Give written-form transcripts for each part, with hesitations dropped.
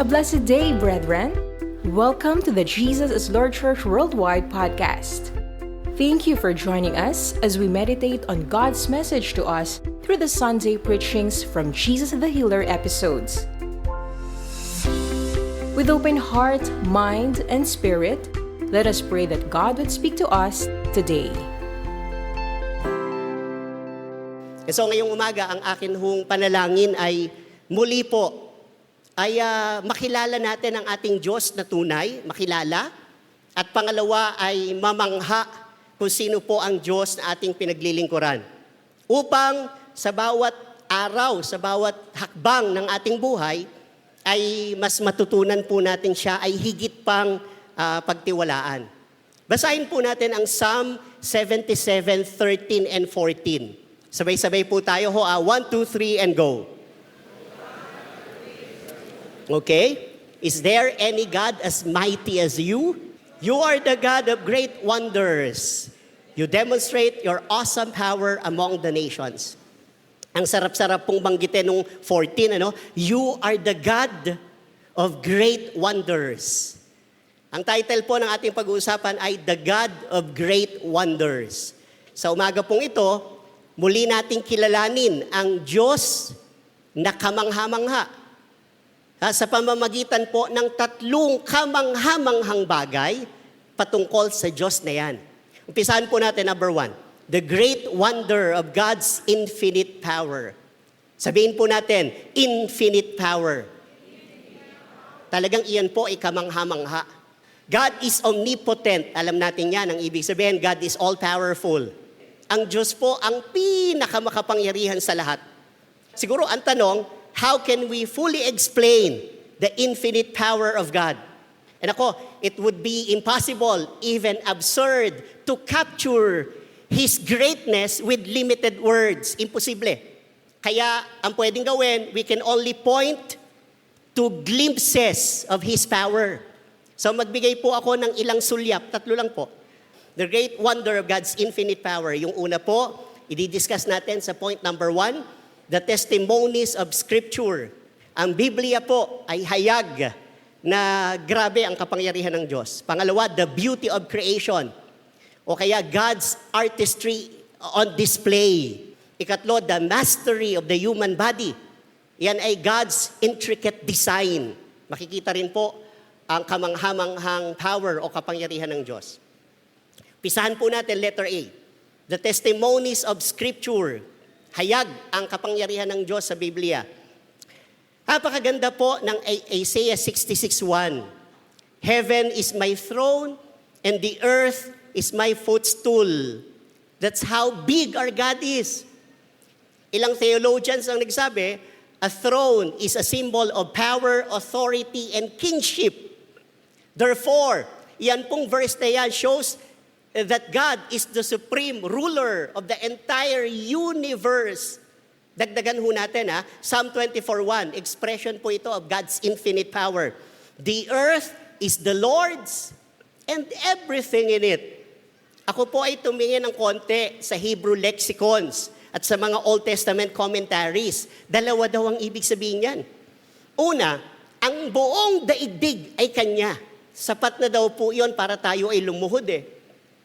A blessed day, brethren. Welcome to the Jesus is Lord Church Worldwide podcast. Thank you for joining us as we meditate on God's message to us through the Sunday preachings from Jesus the Healer episodes. With open heart, mind, and spirit, let us pray that God would speak to us today. So ngayong umaga, ang akin hong panalangin ay muli po ay makilala natin ang ating Diyos na tunay, makilala. At pangalawa ay mamangha kung sino po ang Diyos na ating pinaglilingkuran. Upang sa bawat araw, sa bawat hakbang ng ating buhay, ay mas matutunan po natin siya ay higit pang pagtiwalaan. Basahin po natin ang Psalm 77:13 and 14. Sabay-sabay po tayo ho. 1, 2, 3 and go. Okay? Is there any God as mighty as you? You are the God of great wonders. You demonstrate your awesome power among the nations. Ang sarap-sarap pong banggitin nung 14, You are the God of great wonders. Ang title po ng ating pag-uusapan ay The God of Great Wonders. Sa umaga pong ito, muli nating kilalanin ang Diyos na kamangha-mangha. Sa pamamagitan po ng tatlong kamangha-manghang bagay patungkol sa Diyos na yan. Umpisahan po natin, number 1, the great wonder of God's infinite power. Sabihin po natin, infinite power. Talagang iyan po ay kamangha-mangha. God is omnipotent. Alam natin yan, ang ibig sabihin, God is all-powerful. Ang Diyos po ang pinakamakapangyarihan sa lahat. Siguro ang tanong, how can we fully explain the infinite power of God? And it would be impossible, even absurd, to capture His greatness with limited words. Imposible. Kaya ang pwedeng gawin, we can only point to glimpses of His power. So magbigay po ako ng ilang sulyap, 3 lang po. The great wonder of God's infinite power. Yung una po, i-discuss natin sa point number 1, the testimonies of Scripture. Ang Biblia po ay hayag na grabe ang kapangyarihan ng Diyos. Pangalawa, the beauty of creation. O kaya God's artistry on display. Ikatlo, the mastery of the human body. Yan ay God's intricate design. Makikita rin po ang kamangha-manghang power o kapangyarihan ng Diyos. Pisahan po natin letter A. The testimonies of Scripture. Hayag ang kapangyarihan ng Diyos sa Biblia. Napakaganda po ng Isaiah 66:1. Heaven is my throne and the earth is my footstool. That's how big our God is. Ilang theologians ang nagsabi, a throne is a symbol of power, authority, and kingship. Therefore, yan pong verse na yan shows that God is the supreme ruler of the entire universe. Dagdagan ho natin, Psalm 24:1, expression po ito of God's infinite power. The earth is the Lord's and everything in it. Ako po ay tumingin ng konti sa Hebrew lexicons at sa mga Old Testament commentaries. Dalawa daw ang ibig sabihin yan. Una, ang buong daigdig ay Kanya. Sapat na daw po yun para tayo ay lumuhod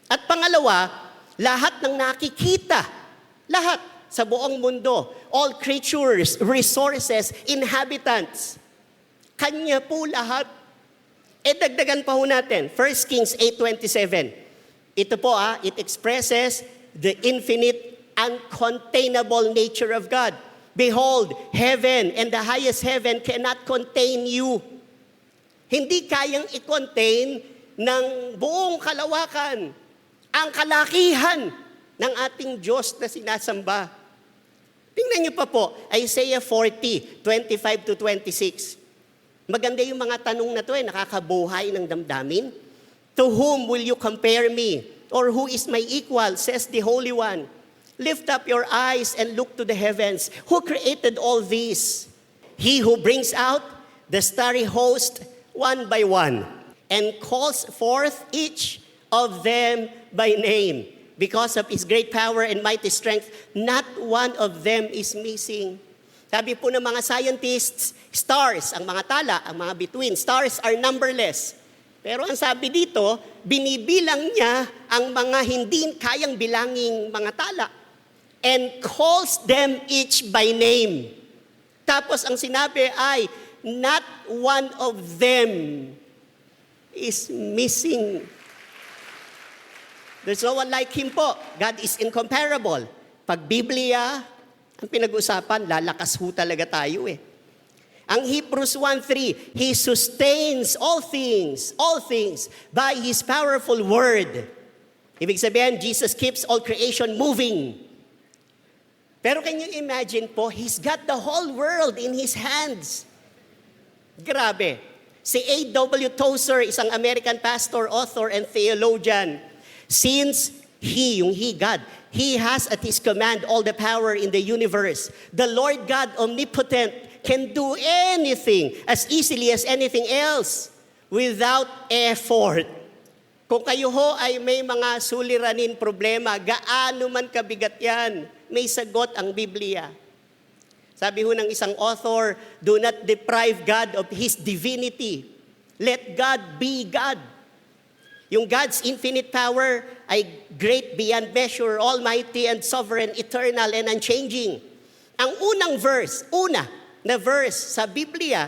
At pangalawa, lahat ng nakikita, lahat sa buong mundo, all creatures, resources, inhabitants, Kanya po lahat. Dagdagan pa ho natin, 1 Kings 8:27. Ito po it expresses the infinite, uncontainable nature of God. Behold, heaven and the highest heaven cannot contain you. Hindi kayang i-contain ng buong kalawakan ang kalakihan ng ating Diyos na sinasamba. Tingnan niyo pa po, Isaiah 40:25-26. Maganda yung mga tanong na to nakakabuhay ng damdamin. To whom will you compare me? Or who is my equal, says the Holy One. Lift up your eyes and look to the heavens. Who created all these? He who brings out the starry host one by one and calls forth each of them by name. Because of His great power and mighty strength, not one of them is missing. Sabi po ng mga scientists, stars, ang mga tala, ang mga bituin, stars are numberless. Pero ang sabi dito, binibilang niya ang mga hindi kayang bilanging mga tala and calls them each by name. Tapos ang sinabi ay, not one of them is missing. There's no one like Him po. God is incomparable. Pag Biblia, ang pinag-usapan, lalakas ho talaga tayo eh. Ang Hebrews 1:3, He sustains all things by His powerful word. Ibig sabihin, Jesus keeps all creation moving. Pero can you imagine po, He's got the whole world in His hands. Grabe. Si A.W. Tozer, isang American pastor, author, and theologian, since He, God, He has at His command all the power in the universe. The Lord God, omnipotent, can do anything as easily as anything else without effort. Kung kayo ho ay may mga suliranin problema, gaano man kabigat yan, may sagot ang Biblia. Sabi ho ng isang author, do not deprive God of His divinity. Let God be God. Yung God's infinite power ay great beyond measure, almighty and sovereign, eternal and unchanging. Ang unang verse, na verse sa Biblia,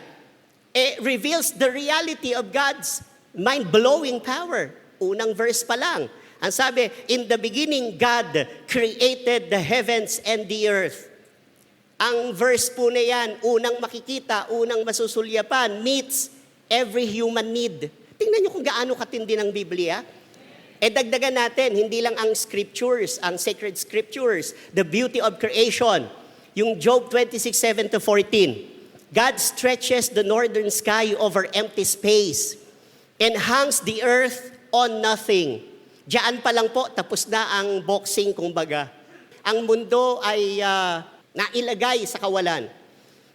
reveals the reality of God's mind-blowing power. Unang verse pa lang. Ang sabi, in the beginning, God created the heavens and the earth. Ang verse po na yan, unang makikita, unang masusulyapan, meets every human need. Tingnan nyo kung gaano katindi ng Biblia. Dagdagan natin, hindi lang ang scriptures, ang sacred scriptures, the beauty of creation. Yung Job 26:7-14. God stretches the northern sky over empty space and hangs the earth on nothing. Diyan pa lang po, tapos na ang boxing, kumbaga. Ang mundo ay nailagay sa kawalan.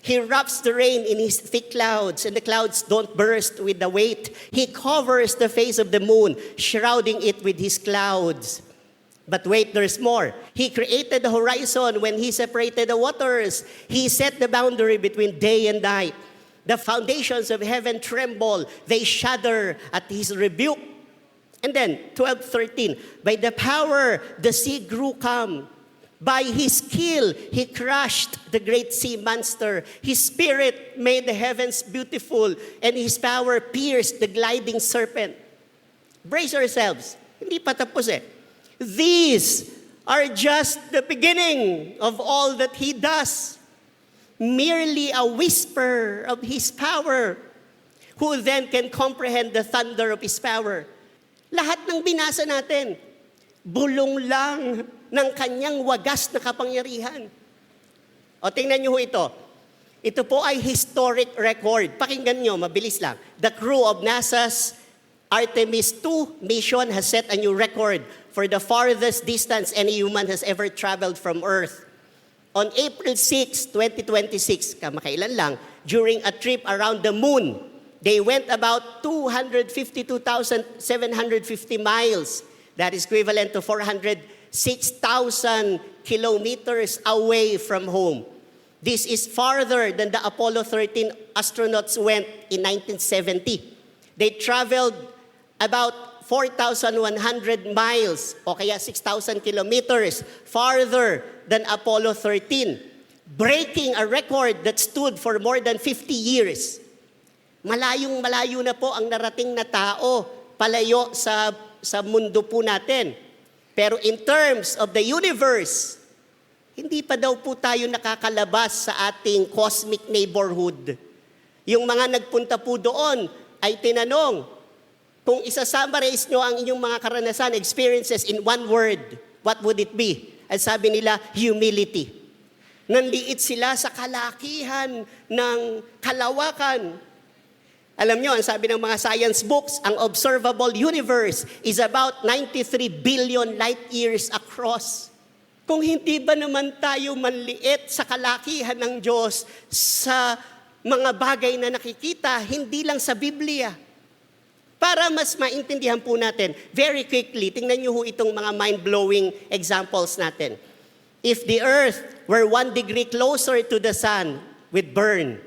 He wraps the rain in His thick clouds, and the clouds don't burst with the weight. He covers the face of the moon, shrouding it with His clouds. But wait, there's more. He created the horizon when He separated the waters. He set the boundary between day and night. The foundations of heaven tremble. They shudder at His rebuke. And then, 12:13, by the power the sea grew calm. By His skill, He crushed the great sea monster. His spirit made the heavens beautiful, and His power pierced the gliding serpent. Brace yourselves. Hindi pa tapos eh. These are just the beginning of all that He does. Merely a whisper of His power. Who then can comprehend the thunder of His power? Lahat ng binasa natin, bulong lang ng kanyang wagas na kapangyarihan. O tingnan niyo ho ito. Ito po ay historic record. Pakinggan niyo, mabilis lang. The crew of NASA's Artemis 2 mission has set a new record for the farthest distance any human has ever traveled from Earth. On April 6, 2026, kamakailan lang, during a trip around the moon, they went about 252,750 miles. That is equivalent to 406,000 kilometers away from home. This is farther than the Apollo 13 astronauts went in 1970. They traveled about 4,100 miles o kaya 6,000 kilometers farther than Apollo 13, breaking a record that stood for more than 50 years. Malayong-malayo na po ang narating na tao palayo sa mundo po natin. Pero in terms of the universe, hindi pa daw po tayo nakakalabas sa ating cosmic neighborhood. Yung mga nagpunta po doon ay tinanong, kung isa-summarize nyo ang inyong mga karanasan, experiences in one word, what would it be? At sabi nila, humility. Nanliit sila sa kalakihan ng kalawakan. Alam nyo, ang sabi ng mga science books, ang observable universe is about 93 billion light years across. Kung hindi ba naman tayo manliit sa kalakihan ng Diyos sa mga bagay na nakikita, hindi lang sa Biblia. Para mas maintindihan po natin, very quickly, tingnan nyo ho itong mga mind-blowing examples natin. If the earth were 1 degree closer to the sun, we'd burn.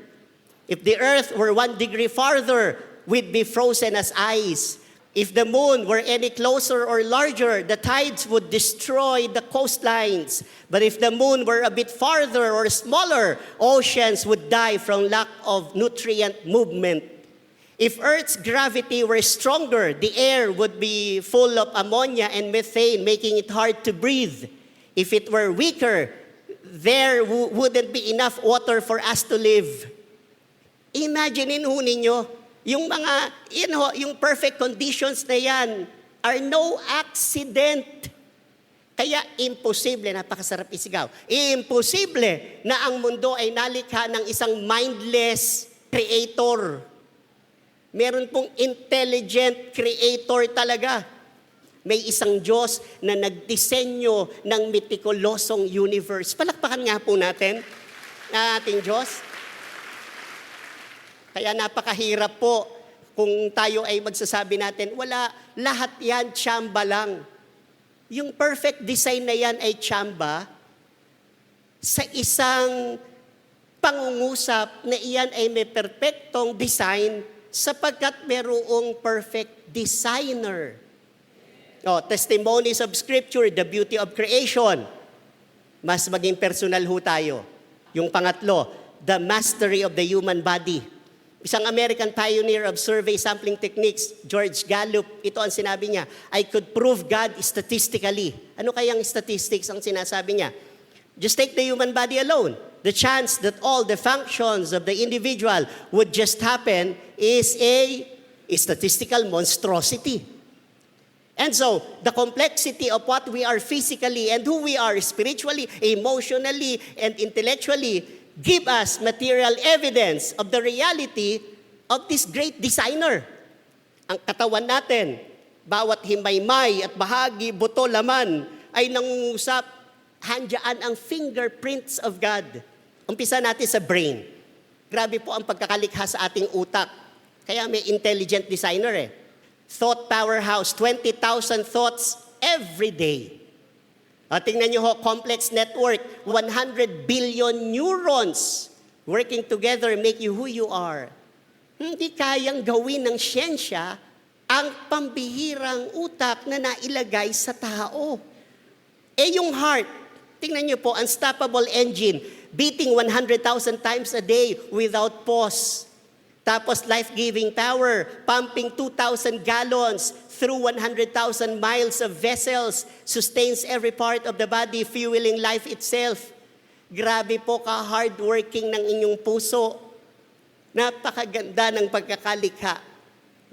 If the earth were 1 degree farther, we'd be frozen as ice. If the moon were any closer or larger, the tides would destroy the coastlines. But if the moon were a bit farther or smaller, oceans would die from lack of nutrient movement. If Earth's gravity were stronger, the air would be full of ammonia and methane, making it hard to breathe. If it were weaker, there wouldn't be enough water for us to live. Imaginein ho ninyo, yung mga, yung perfect conditions na yan are no accident. Kaya imposible, napakasarap isigaw, imposible na ang mundo ay nalikha ng isang mindless creator. Meron pong intelligent creator talaga. May isang Diyos na nagdisenyo ng metikulosong universe. Palakpakan nga po natin na ating Diyos. Kaya napakahirap po kung tayo ay magsasabi natin, wala, lahat yan tsamba lang. Yung perfect design na yan ay tsamba sa isang pangungusap na iyan ay may perfectong design sapagkat merong perfect designer. Testimonies of Scripture, the beauty of creation. Mas maging personal ho tayo. Yung pangatlo, the mastery of the human body. Isang American pioneer of survey sampling techniques, George Gallup, ito ang sinabi niya, I could prove God statistically. Ano kayang statistics ang sinasabi niya? Just take the human body alone. The chance that all the functions of the individual would just happen is a statistical monstrosity. And so, the complexity of what we are physically and who we are spiritually, emotionally, and intellectually give us material evidence of the reality of this great designer. Ang katawan natin, bawat himaymay at bahagi, buto, laman, ay nangungusap, handyan ang fingerprints of God. Umpisa natin sa brain. Grabe po ang pagkakalikha sa ating utak. Kaya may intelligent designer Thought powerhouse, 20,000 thoughts every day. Tingnan nyo ho, complex network, 100 billion neurons working together make you who you are. Hindi kayang gawin ng siyensya ang pambihirang utak na nailagay sa tao. Yung heart, tingnan nyo po, unstoppable engine, beating 100,000 times a day without pause. Tapos life-giving power, pumping 2,000 gallons through 100,000 miles of vessels, sustains every part of the body, fueling life itself. Grabe po ka-hardworking ng inyong puso. Napakaganda ng pagkakalikha.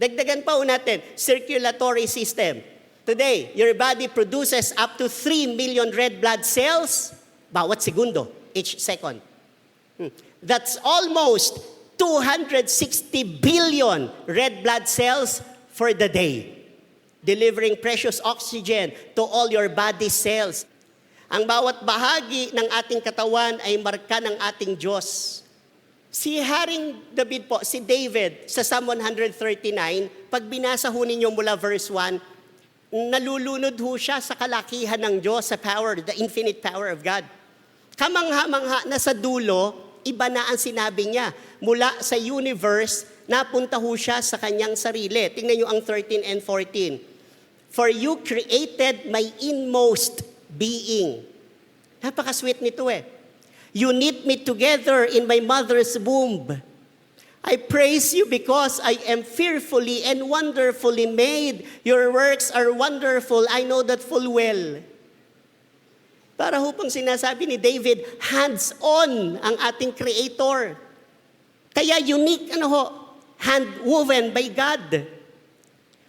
Dagdagan pa natin, circulatory system. Today, your body produces up to 3 million red blood cells bawat segundo, each second. That's almost 260 billion red blood cells for the day, delivering precious oxygen to all your body cells. Ang bawat bahagi ng ating katawan ay marka ng ating Diyos. Si Haring David po, si David, sa Psalm 139, pag binasa ho ninyo mula verse 1, nalulunod ho siya sa kalakihan ng Diyos, sa power, the infinite power of God. Kamangha-mangha na sa dulo, iba na ang sinabi niya. Mula sa universe, napunta ho siya sa kanyang sarili. Tingnan niyo ang 13 and 14. For you created my inmost being. Napaka-sweet nito You knit me together in my mother's womb. I praise you because I am fearfully and wonderfully made. Your works are wonderful. I know that full well. Para ho pang sinasabi ni David, hands-on ang ating Creator. Kaya unique, hand-woven by God.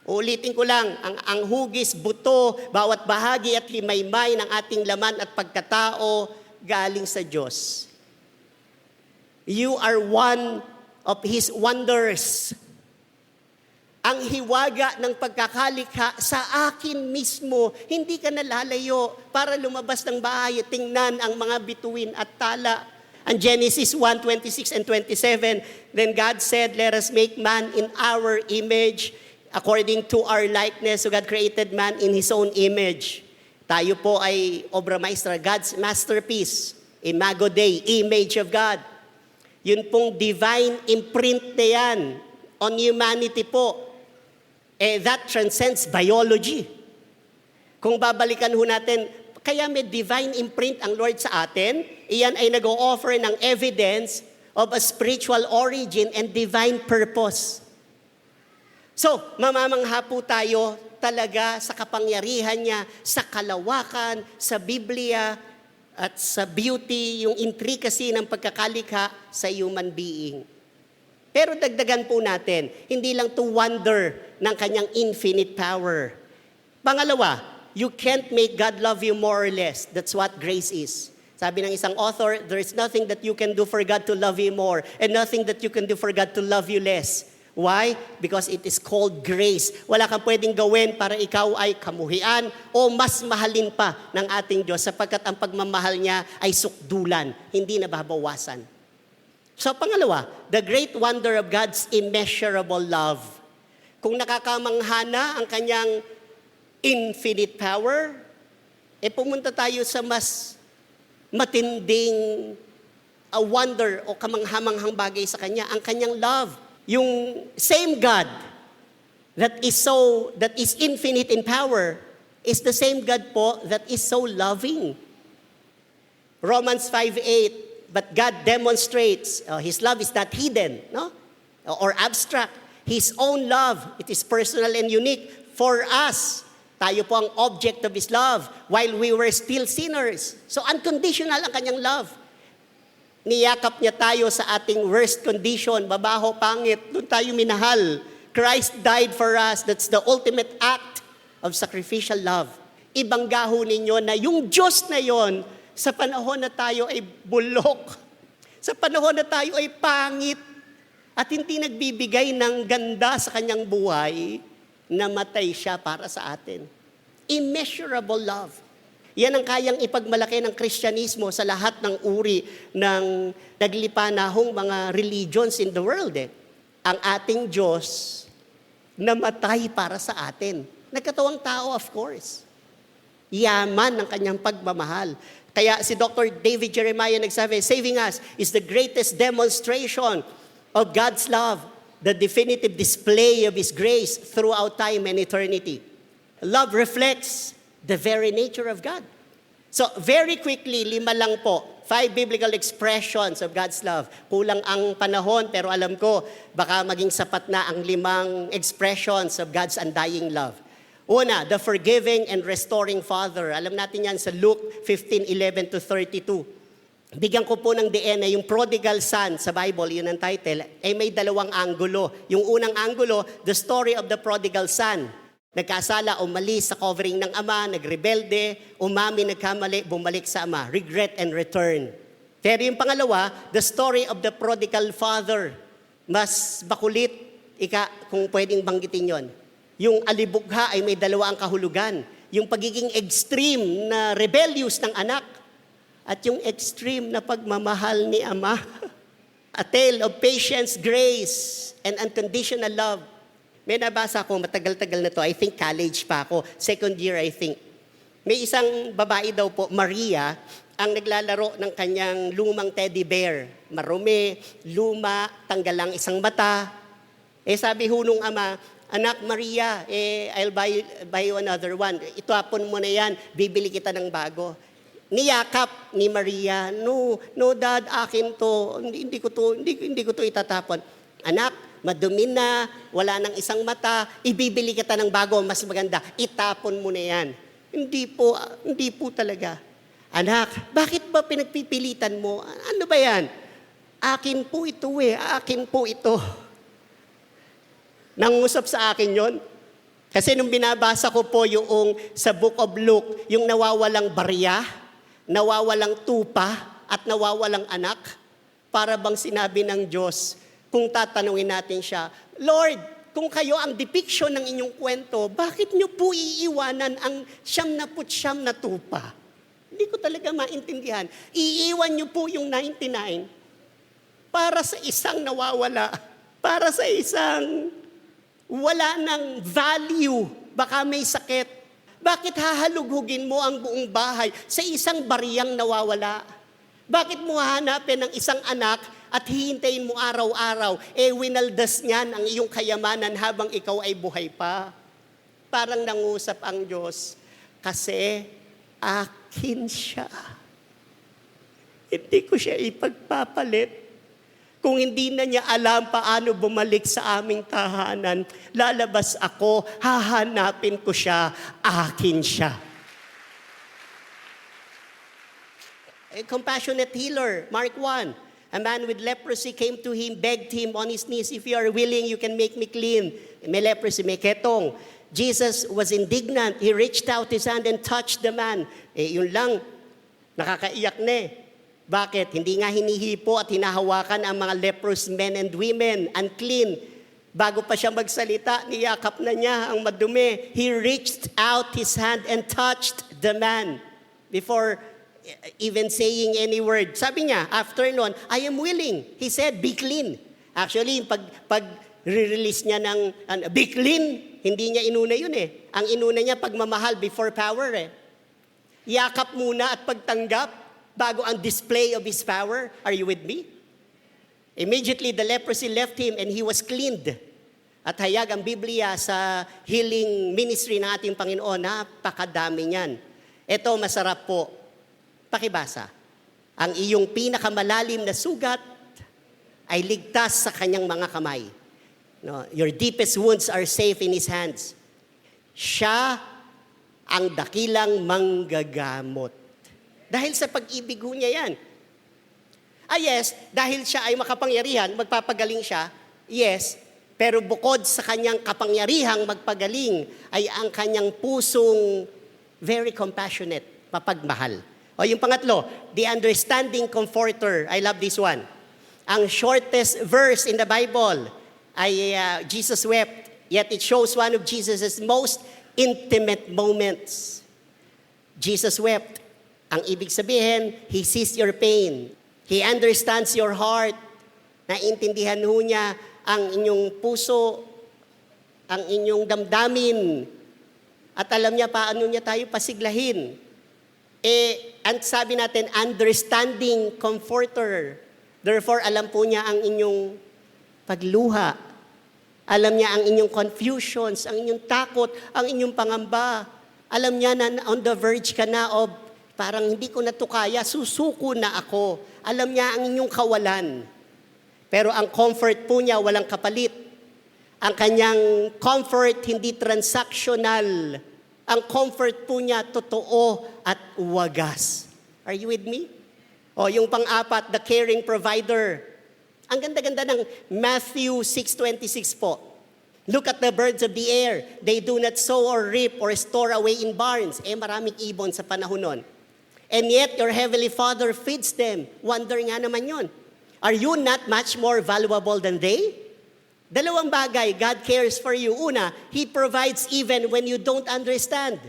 Ulitin ko lang, ang hugis, buto, bawat bahagi at limaymay ng ating laman at pagkatao galing sa Diyos. You are one of His wonders. Ang hiwaga ng pagkakalikha sa akin mismo, hindi ka nalalayo para lumabas ng bahay, tingnan ang mga bituin at tala. And Genesis 1:26 and 27, then God said, let us make man in our image, according to our likeness. So God created man in His own image. Tayo po ay obra maestra, God's masterpiece, Imago Dei, image of God. Yun pong divine imprint na yan on humanity po. That transcends biology. Kung babalikan ho natin, kaya may divine imprint ang Lord sa atin, iyan ay nag-o-offer ng evidence of a spiritual origin and divine purpose. So, mamamangha po tayo talaga sa kapangyarihan niya, sa kalawakan, sa Biblia, at sa beauty, yung intricacy ng pagkakalikha sa human being. Pero dagdagan po natin, hindi lang to wonder ng kanyang infinite power. Pangalawa, you can't make God love you more or less. That's what grace is. Sabi ng isang author, there is nothing that you can do for God to love you more and nothing that you can do for God to love you less. Why? Because it is called grace. Wala kang pwedeng gawin para ikaw ay kamuhian o mas mahalin pa ng ating Diyos sapagkat ang pagmamahal niya ay sukdulan, hindi nababawasan. So pangalawa, the great wonder of God's immeasurable love. Kung nakakamangha na ang kanyang infinite power, pumunta tayo sa mas matinding wonder o kamanghamanghang bagay sa kanya, ang kanyang love. Yung same God that is infinite in power is the same God po that is so loving. Romans 5:8, but God demonstrates His love is not hidden, no? Or abstract. His own love, it is personal and unique for us. Tayo po ang object of His love while we were still sinners. So unconditional ang kanyang love. Niyakap niya tayo sa ating worst condition, babaho, pangit, doon tayo minahal. Christ died for us. That's the ultimate act of sacrificial love. Ibanggaho ninyo na yung Diyos na yon, sa panahon na tayo ay bulok, sa panahon na tayo ay pangit, at hindi nagbibigay ng ganda sa kanyang buhay, namatay siya para sa atin. Immeasurable love. Yan ang kayang ipagmalaki ng Kristyanismo sa lahat ng uri ng naglipanahong mga religions in the world. Ang ating Diyos namatay para sa atin. Nagkatawang tao, of course. Yaman ng kanyang pagmamahal. Kaya si Dr. David Jeremiah nagsabi, saving us is the greatest demonstration of God's love, the definitive display of His grace throughout time and eternity. Love reflects the very nature of God. So, very quickly, 5 lang po. 5 biblical expressions of God's love. Kulang ang panahon, pero alam ko, baka maging sapat na ang 5 expressions of God's undying love. Una, the forgiving and restoring Father. Alam natin yan sa Luke 15:11-32. Bigyan ko po ng DNA, yung prodigal son sa Bible, yun ang title, ay may 2 anggulo. Yung unang anggulo, the story of the prodigal son. Nagkasala, umalis sa covering ng ama, nagrebelde, umami, nagkamali, bumalik sa ama. Regret and return. Pero yung pangalawa, the story of the prodigal father. Mas bakulit, kung pwedeng banggitin yon. Yung alibugha ay may 2 ang kahulugan. Yung pagiging extreme na rebellious ng anak at yung extreme na pagmamahal ni ama. A tale of patience, grace, and unconditional love. May nabasa ko, matagal-tagal na to. I think college pa ako. Second year, I think. May isang babae daw po, Maria, ang naglalaro ng kanyang lumang teddy bear. Marumi, luma, tanggal lang isang mata. Sabi ho nung ama, anak Maria, I'll buy you another one. Itapon mo na yan, bibili kita ng bago. Niyakap ni Maria, no dad, akin to. Hindi ko to itatapon. Anak, madumi na, wala nang isang mata, ibibili kita ng bago, mas maganda, itapon mo na yan. Hindi po talaga. Anak, bakit ba pinagpipilitan mo? Ano ba yan? Akin po ito akin po ito. Nangusap sa akin yon. Kasi nung binabasa ko po yung sa Book of Luke, yung nawawalang barya, nawawalang tupa, at nawawalang anak, para bang sinabi ng Diyos, kung tatanungin natin siya, Lord, kung kayo ang depiction ng inyong kwento, bakit nyo po iiwanan ang 99 na tupa? Hindi ko talaga maintindihan. Iiwan nyo po yung 99 para sa isang nawawala, para sa isang wala ng value, baka may sakit. Bakit hahalughugin mo ang buong bahay sa isang bariyang nawawala? Bakit mo hahanapin ng isang anak at hihintayin mo araw-araw, winaldas niyan ang iyong kayamanan habang ikaw ay buhay pa? Parang nangusap ang Diyos, kasi akin siya. Hindi ko siya ipagpapalit. Kung hindi na niya alam paano bumalik sa aming tahanan, lalabas ako, hahanapin ko siya, akin siya. A compassionate healer, Mark 1. A man with leprosy came to him, begged him on his knees, if you are willing, you can make me clean. May leprosy, may ketong. Jesus was indignant. He reached out his hand and touched the man. Yun lang, nakakaiyak na eh. Bakit? Hindi nga hinihipo at hinahawakan ang mga leprous men and women, unclean. Bago pa siya magsalita, niyakap na niya ang madumi. He reached out his hand and touched the man before even saying any word. Sabi niya, after noon, I am willing. He said, be clean. Actually, pag re-release niya ng be clean, hindi niya inuna yun eh. Ang inuna niya, pagmamahal before power eh. Yakap muna at pagtanggap bago ang display of his power. Are you with me? Immediately, the leprosy left him and he was cleaned. At hayag ang Biblia sa healing ministry ng ating Panginoon, napakadami niyan. Ito, masarap po. Pakibasa. Ang iyong pinakamalalim na sugat ay ligtas sa kanyang mga kamay. No, your deepest wounds are safe in His hands. Siya ang dakilang manggagamot. Dahil sa pag-ibig niya yan. Yes, dahil siya ay makapangyarihan, magpapagaling siya, yes, pero bukod sa kanyang kapangyarihang magpagaling, ay ang kanyang pusong very compassionate, mapagmahal. O yung pangatlo, the understanding comforter. I love this one. Ang shortest verse in the Bible ay Jesus wept, yet it shows one of Jesus' most intimate moments. Jesus wept. Ang ibig sabihin, He sees your pain. He understands your heart. Naintindihan ho niya ang inyong puso, ang inyong damdamin. At alam niya paano niya tayo pasiglahin. Ang sabi natin, understanding comforter. Therefore, alam po niya ang inyong pagluha. Alam niya ang inyong confusions, ang inyong takot, ang inyong pangamba. Alam niya na on the verge ka na of parang hindi ko na to kaya, susuko na ako. Alam niya ang inyong kawalan. Pero ang comfort po niya walang kapalit. Ang kanyang comfort hindi transactional. Ang comfort po niya totoo at wagas. Are you with me? O yung pang-apat, the caring provider. Ang ganda-ganda ng Matthew 6:26 po. Look at the birds of the air. They do not sow or reap or store away in barns. Maraming ibon sa panahon nun. And yet, your heavenly Father feeds them. Wonder nga naman yun. Are you not much more valuable than they? Dalawang bagay, God cares for you. Una, He provides even when you don't understand.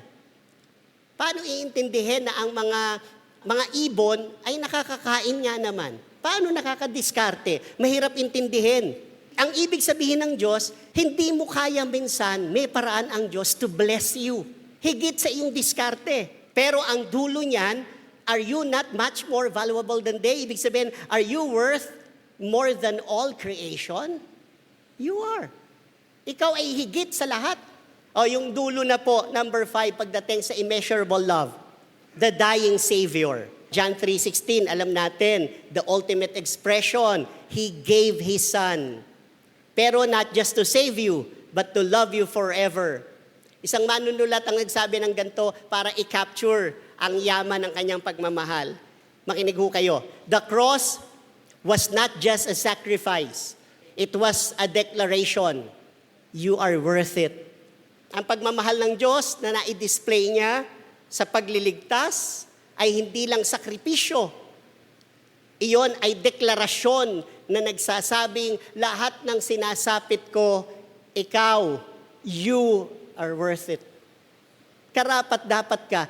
Paano iintindihin na ang mga ibon ay nakakakain nga naman? Paano nakakadiskarte? Mahirap intindihin. Ang ibig sabihin ng Diyos, hindi mo kaya minsan, may paraan ang Diyos to bless you. Higit sa iyong diskarte. Pero ang dulo niyan, are you not much more valuable than they? Ibig sabihin, are you worth more than all creation? You are. Ikaw ay higit sa lahat. O yung dulo na po, number 5, pagdating sa immeasurable love. The dying Savior. John 3:16, alam natin, the ultimate expression, He gave His Son. Pero not just to save you, but to love you forever. Isang manunulat ang nagsabi ng ganito para i-capture ang yaman ng kanyang pagmamahal. Makinig ho kayo. The cross was not just a sacrifice. It was a declaration. You are worth it. Ang pagmamahal ng Diyos na na-display niya sa pagliligtas ay hindi lang sakripisyo. Iyon ay deklarasyon na nagsasabing lahat ng sinasapit ko, ikaw, you are worth it. Karapat dapat ka,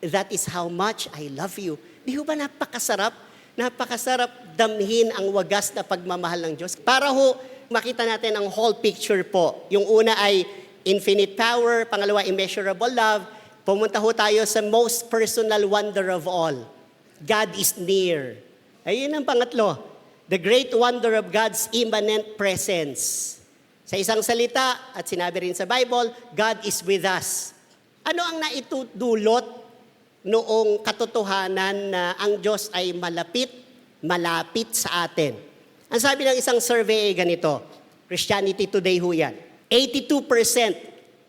that is how much I love you. Di ba napakasarap? Napakasarap damhin ang wagas na pagmamahal ng Diyos. Para ho, makita natin ang whole picture po. Yung una ay infinite power, pangalawa, immeasurable love, Pumunta ho tayo sa most personal wonder of all. God is near. Ayun ang pangatlo. The great wonder of God's immanent presence. Sa isang salita, at sinabi rin sa Bible, God is with us. Ano ang naitudulot noong katotohanan na ang Diyos ay malapit sa atin? Ang sabi ng isang survey ay ganito, Christianity Today ho yan. 82%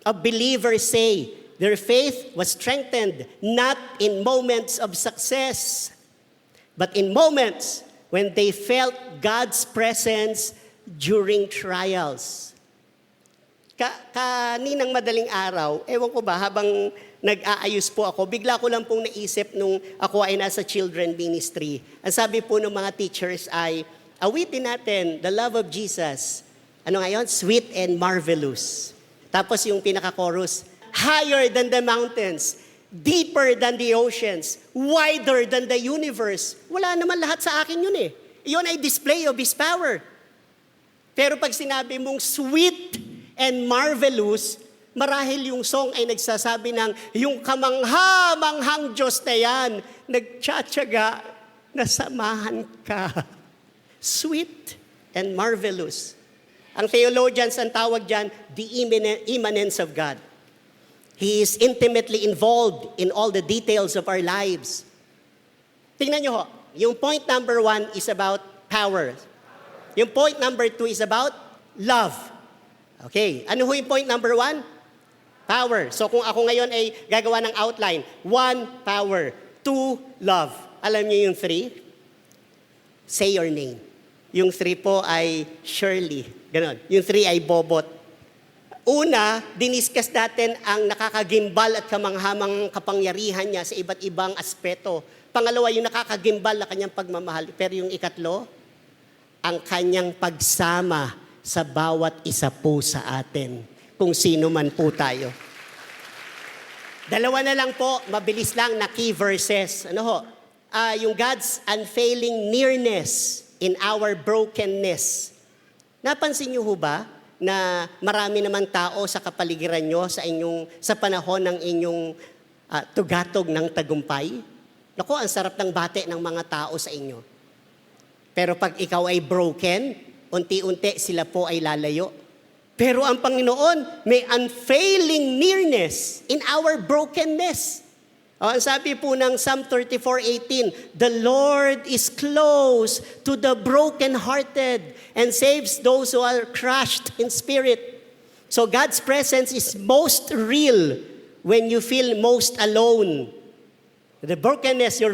of believers say their faith was strengthened not in moments of success, but in moments when they felt God's presence during trials. Kaninang madaling araw, ewan ko ba, habang nag-aayos po ako, bigla ko lang pong naisip nung ako ay nasa children ministry. Ang sabi po ng mga teachers ay, awitin natin, the love of Jesus. Ano ngayon? Sweet and marvelous. Tapos yung pinaka-chorus, higher than the mountains, deeper than the oceans, wider than the universe. Wala naman lahat sa akin yun eh. Yun ay display of His power. Pero pag sinabi mong sweet and marvelous, marahil yung song ay nagsasabi ng yung kamangha-manghang Diyos na yan, nagtsatsaga na samahan ka. Sweet and marvelous. Ang theologians ang tawag dyan, the immanence of God. He is intimately involved in all the details of our lives. Tingnan nyo ho, yung point number 1 is about power. Yung point number 2 is about love. Okay, ano ho yung point number 1? Power. So kung ako ngayon ay gagawa ng outline, 1, power. 2, love. Alam niyo yung 3? Say your name. Yung 3 po ay Shirley. Ganon. Yung 3 ay Bobot. Una, diniscuss natin ang nakakagimbal at kamanghamang kapangyarihan niya sa iba't ibang aspeto. Pangalawa, yung nakakagimbal na kanyang pagmamahal. Pero yung ikatlo, ang kanyang pagsama sa bawat isa po sa atin, kung sino man po tayo. Dalawa na lang po, mabilis lang na key verses. Ano ho? Yung God's unfailing nearness in our brokenness. Napansin niyo ho ba na marami namang tao sa kapaligiran nyo sa panahon ng inyong tugatog ng tagumpay? Naku, ang sarap ng bate ng mga tao sa inyo. Pero pag ikaw ay broken, unti-unti sila po ay lalayo. Pero ang Panginoon may unfailing nearness in our brokenness. Ang sabi po ng Psalm 34:18, the Lord is close to the brokenhearted and saves those who are crushed in spirit. So God's presence is most real when you feel most alone. Your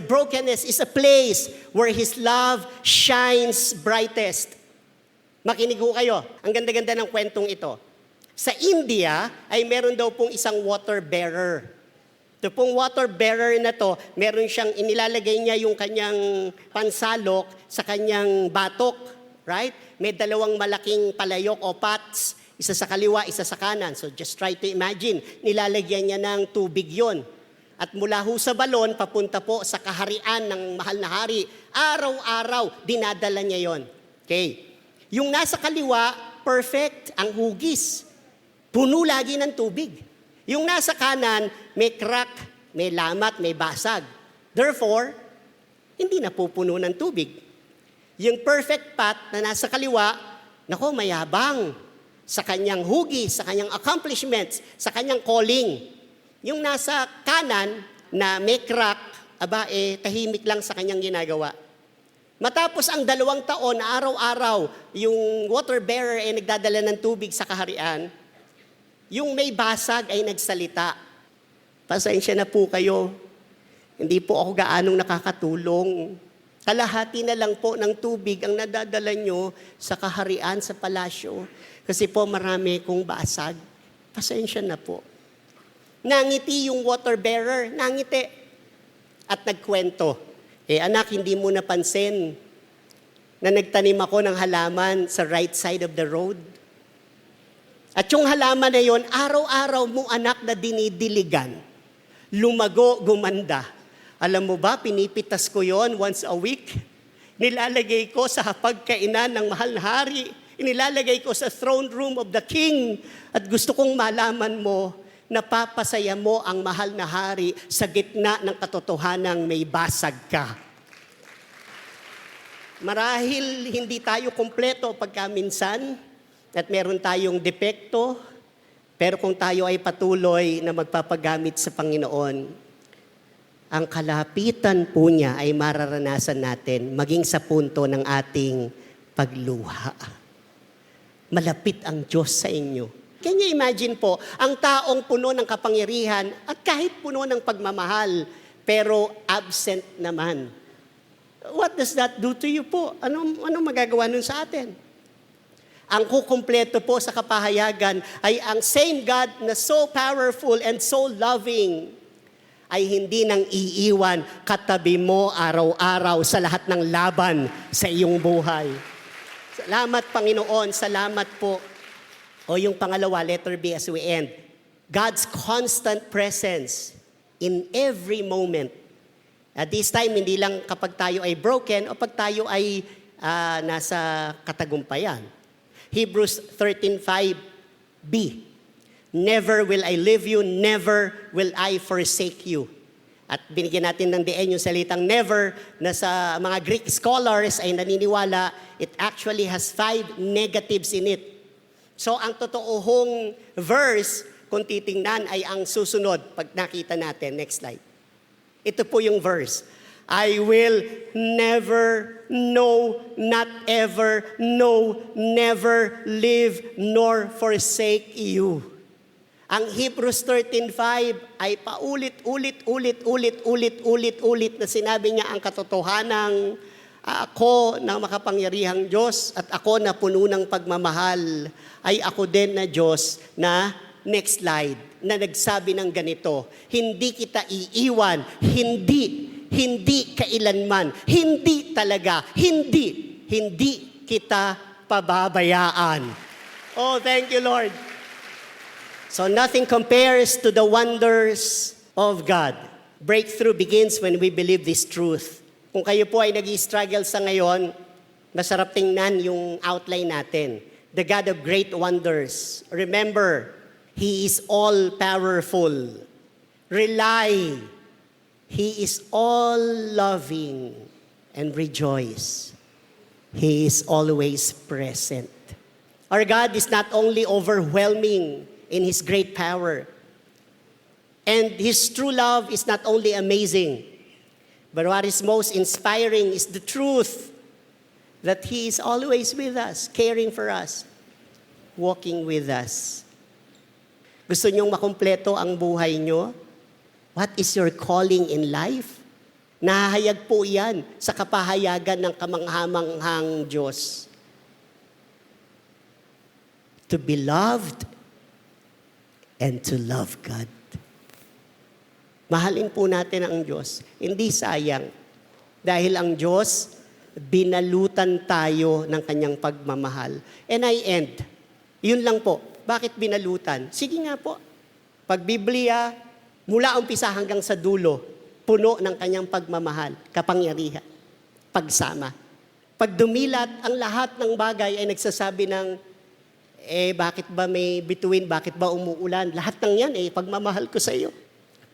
brokenness is a place where His love shines brightest. Makinig ho kayo, ang ganda-ganda ng kwentong ito. Sa India ay meron daw pong isang water bearer. Ito pong water bearer na to, meron siyang inilalagay niya yung kanyang pansalok sa kanyang batok, right? May dalawang malaking palayok o pots, isa sa kaliwa, isa sa kanan. So just try to imagine, nilalagyan niya ng tubig yon. At mula ho sa balon, papunta po sa kaharian ng mahal na hari, araw-araw, dinadala niya yon. Okay. Yung nasa kaliwa, perfect ang hugis. Puno lagi ng tubig. Yung nasa kanan, may crack, may lamat, may basag. Therefore, hindi napupuno ng tubig. Yung perfect pot na nasa kaliwa, nako, mayabang sa kanyang hugis, sa kanyang accomplishments, sa kanyang calling. Yung nasa kanan na may crack, tahimik lang sa kanyang ginagawa. Matapos ang 2 taon na araw-araw, yung water bearer ay nagdadala ng tubig sa kaharian, yung may basag ay nagsalita. Pasensya na po kayo. Hindi po ako gaanong nakakatulong. Kalahati na lang po ng tubig ang nadadala nyo sa kaharian, sa palasyo. Kasi po marami kong basag. Pasensya na po. Nangiti yung water bearer, nangiti. At nagkwento. Anak, hindi mo napansin na nagtanim ako ng halaman sa right side of the road? At yung halaman na yon, araw-araw mo anak na dinidiligan. Lumago, gumanda. Alam mo ba, pinipitas ko yon once a week. Nilalagay ko sa hapagkainan ng mahal na hari. Inilalagay ko sa throne room of the king. At gusto kong malaman mo, Napapasaya mo ang mahal na hari sa gitna ng katotohanang may basag ka. Marahil hindi tayo kumpleto pagka minsan at meron tayong depekto, pero kung tayo ay patuloy na magpapagamit sa Panginoon, ang kalapitan po niya ay mararanasan natin maging sa punto ng ating pagluha. Malapit ang Diyos sa inyo. Can you imagine po, ang taong puno ng kapangyarihan at kahit puno ng pagmamahal, pero absent naman. What does that do to you po? Anong magagawa nun sa atin? Ang kukumpleto po sa kapahayagan ay ang same God na so powerful and so loving ay hindi nang iiwan katabi mo araw-araw sa lahat ng laban sa iyong buhay. Salamat Panginoon, salamat po. O yung pangalawa, letter B as we end. God's constant presence in every moment. At this time, hindi lang kapag tayo ay broken o pag tayo ay nasa katagumpayan. Hebrews 13:5b. Never will I leave you, never will I forsake you. At binigyan natin ng diin yung salitang never na sa mga Greek scholars ay naniniwala, it actually has 5 negatives in it. So ang totoong verse, kung titingnan, ay ang susunod pag nakita natin. Next slide. Ito po yung verse. I will never, no, not ever, no, never leave nor forsake you. Ang Hebrews 13:5 ay paulit-ulit na sinabi niya ang katotohanang ako na makapangyarihang Diyos at ako na puno ng pagmamahal ay ako din na Diyos na, next slide, na nagsabi ng ganito, hindi kita iiwan, hindi kailanman, hindi talaga, hindi kita pababayaan. Oh, thank you, Lord. So nothing compares to the wonders of God. Breakthrough begins when we believe this truth. Kung kayo po ay nag-i-struggle sa ngayon, masarap tingnan yung outline natin. The God of great wonders. Remember, He is all-powerful. Rely. He is all-loving. And rejoice. He is always present. Our God is not only overwhelming in His great power, and His true love is not only amazing, but what is most inspiring is the truth that He is always with us, caring for us, walking with us. Gusto niyong makumpleto ang buhay niyo? What is your calling in life? Nahahayag po yan sa kapahayagan ng kamanghamanghang Diyos. To be loved and to love God. Mahalin po natin ang Diyos. Hindi sayang. Dahil ang Diyos, binalutan tayo ng kanyang pagmamahal. And I end. Yun lang po. Bakit binalutan? Sige nga po. Pag Biblia, mula umpisa hanggang sa dulo, puno ng kanyang pagmamahal, kapangyarihan, pagsama. Pag dumilat, ang lahat ng bagay ay nagsasabi ng, bakit ba may bituin, bakit ba umuulan? Lahat ng yan, pagmamahal ko sa iyo.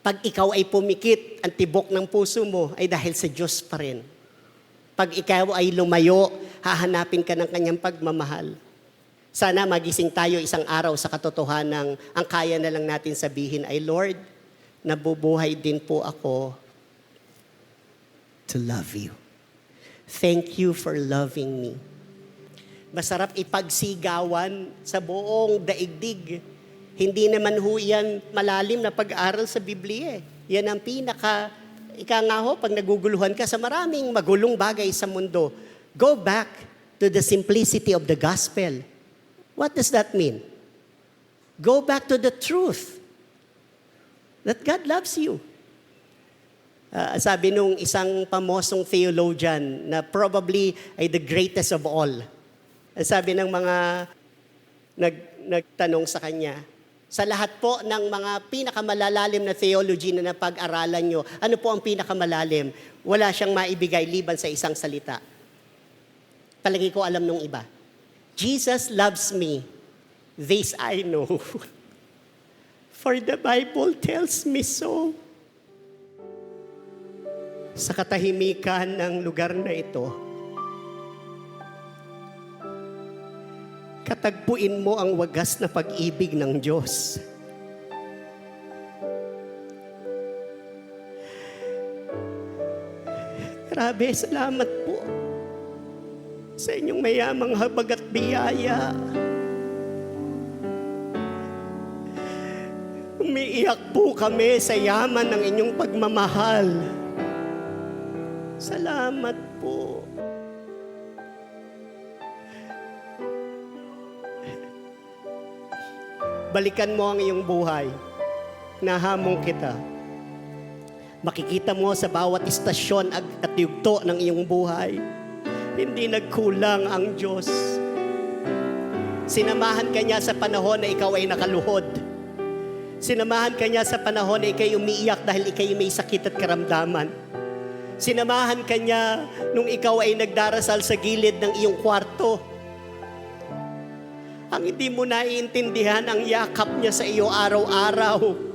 Pag ikaw ay pumikit, ang tibok ng puso mo ay dahil sa Diyos pa rin. Pag ikaw ay lumayo, hahanapin ka ng kanyang pagmamahal. Sana magising tayo isang araw sa katotohanan ang kaya na lang natin sabihin ay, Lord, nabubuhay din po ako to love you. Thank you for loving me. Masarap ipagsigawan sa buong daigdig. Hindi naman ho yan malalim na pag-aaral sa Biblia. Yan ang ika nga ho, pag naguguluhan ka sa maraming magulong bagay sa mundo, go back to the simplicity of the gospel. What does that mean? Go back to the truth that God loves you. Sabi nung isang pamosong theologian na probably ay the greatest of all. Sabi ng mga nagtanong sa kanya, sa lahat po ng mga pinakamalalalim na theology na napag-aralan nyo, ano po ang pinakamalalim? Wala siyang maibigay liban sa isang salita. Palagi ko alam nung iba. Jesus loves me. This I know. For the Bible tells me so. Sa katahimikan ng lugar na ito, katagpuin mo ang wagas na pag-ibig ng Diyos. Grabe, salamat po sa inyong mayamang habag at biyaya. Umiiyak po kami sa yaman ng inyong pagmamahal. Salamat po. Balikan mo ang iyong buhay. Nahamon kita. Makikita mo sa bawat istasyon at yugto ng iyong buhay, hindi nagkulang ang Diyos. Sinamahan ka niya sa panahon na ikaw ay nakaluhod. Sinamahan ka niya sa panahon na ikay umiiyak dahil ikay may sakit at karamdaman. Sinamahan ka niya nung ikaw ay nagdarasal sa gilid ng iyong kwarto. Ang hindi mo naiintindihan ang yakap niya sa iyo araw-araw.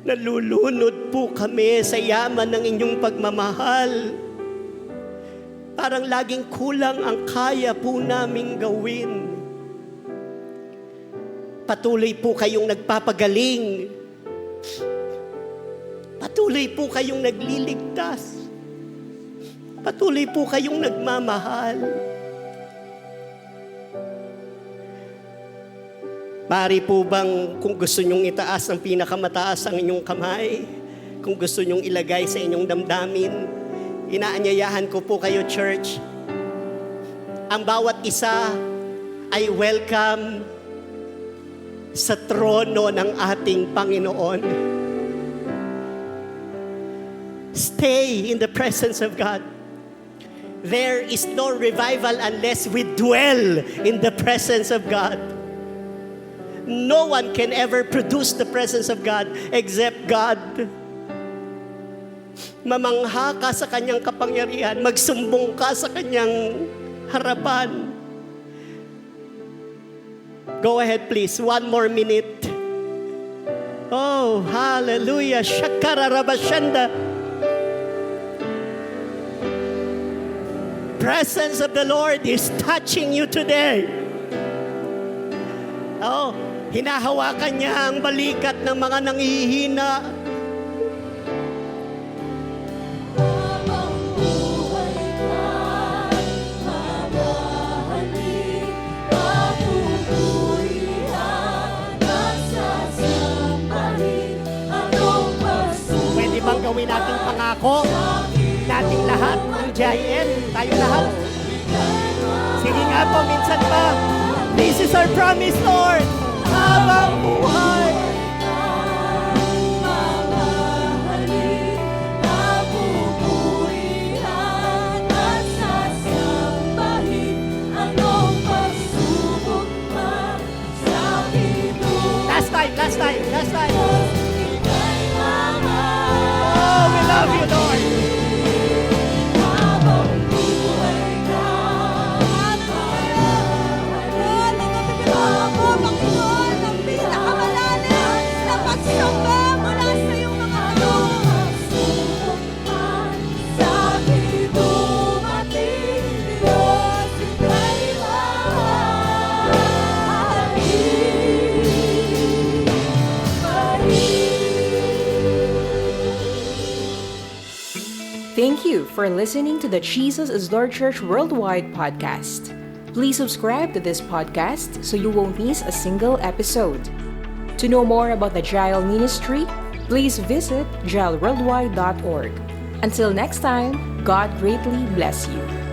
Nalulunod po kami sa yaman ng inyong pagmamahal. Parang laging kulang ang kaya po naming gawin. Patuloy po kayong nagpapagaling. Patuloy po kayong nagliligtas. Patuloy po kayong nagmamahal. Maaari po bang kung gusto nyong itaas ang pinakamataas ang inyong kamay, kung gusto nyong ilagay sa inyong damdamin, inaanyayahan ko po kayo, church. Ang bawat isa ay welcome sa trono ng ating Panginoon. Stay in the presence of God. There is no revival unless we dwell in the presence of God. No one can ever produce the presence of God except God. Mamangha ka sa kanyang kapangyarihan, magsumbong ka sa kanyang harapan. Go ahead please, 1 more minute. Oh, hallelujah. Shakara Rabashanda. Presence of the Lord is touching you today. Oh, hinahawakan niya ang balikat ng mga nanghihina. Habang buhay ka, mamahalin, papupurihan, at sasambahin, anong pagsuko. Pwede bang gawin nating pangako? Nating lahat ng GIN, tayo lahat. Sige nga po, minsan pa. This is our promise, Lord. Habang buhay. Mamahalin, papupurihan, at sasambahin, anong pagsubok man sa hidup. Last time. Ika'y mahal. Oh, we love you, Lord. Habang buhay ka, mamahalin, ako, Panginoon, ang pinakamalalim na pagsamba mula sa iyong mga pagsubok man sa hidup ating Diyos, ika'y Thank you for listening to the Jesus is Lord Church Worldwide podcast. Please subscribe to this podcast so you won't miss a single episode. To know more about the Jael Ministry, please visit jaelworldwide.org. Until next time, God greatly bless you.